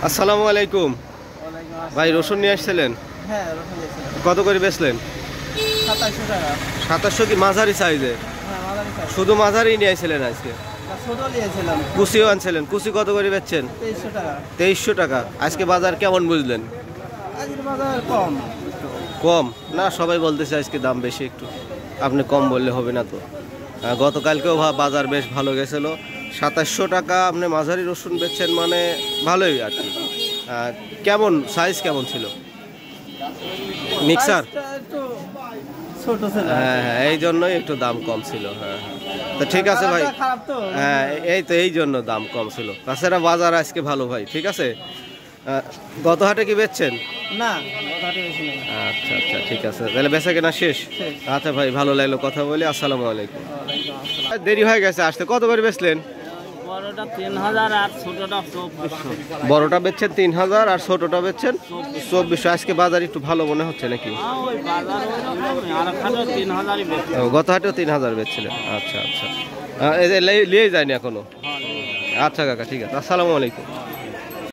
আসসালামু আলাইকুম ভাই, রসুন নিয়ে আসছিলেন? হ্যাঁ, রসুন নিয়েছিলাম। কত করে বেচলেন? 2700 টাকা। 2700 কি মাঝারি সাইজে? হ্যাঁ, মাঝারি সাইজ। শুধু মাঝারি নিয়ে আসছিলেন আজকে? না, ছোট নিয়েছিলাম। কুচিও আনছিলেন? কুচি কত করে বেচছেন? 2300 টাকা। 2300 টাকা। আজকে বাজার কেমন বুঝলেন? আজকের বাজার কম। কম না, সবাই বলতেছে আজকে দাম বেশি একটু। আপনি কম বললে হবে না তো। গতকালকেও বাজার বেশ ভালো গেছিল। 2700 টাকা আপনি মাঝারি রসুন বেচছেন মানে ভালোই আর কি। কেমন সাইজ কেমন ছিল? মিক্সার? সাইজটা একটু ছোট ছিল। হ্যাঁ হ্যাঁ, এই জন্যই একটু দাম কম ছিল। হ্যাঁ হ্যাঁ, তো ঠিক আছে ভাই। কালারটা খারাপ তো। হ্যাঁ, এই জন্য দাম কম ছিল। তাছাড়া বাজার আজকে ভালো ভাই, ঠিক আছে। গত হাটে কি বেচছেন? না, কথাটা বেশি নেই। আচ্ছা আচ্ছা, ঠিক আছে, তাহলে বেচা কেনা শেষ? শেষ। আচ্ছা ভাই, ভালো লাগলো কথা বলি। আসসালামু আলাইকুম। ওয়ালাইকুম আসসালাম। দেরি হয়ে গেছে আসতে। কত করে বেচলেন? বড়টা 3000 আর ছোটটা 2400। বড়টা বেচছেন 3000 আর ছোটটা বেচছেন 2400। আজকে বাজার একটু ভালো মনে হচ্ছে নাকি? ওই বাজার ওইরকমই, আর খাটো 3000ই বেশি। গত হাটেও 3000 বেচছিলেন? আচ্ছা আচ্ছা, এই যে লিয়ে যায়নি এখনো? আচ্ছা কাকা, ঠিক আছে। আসসালামু আলাইকুম।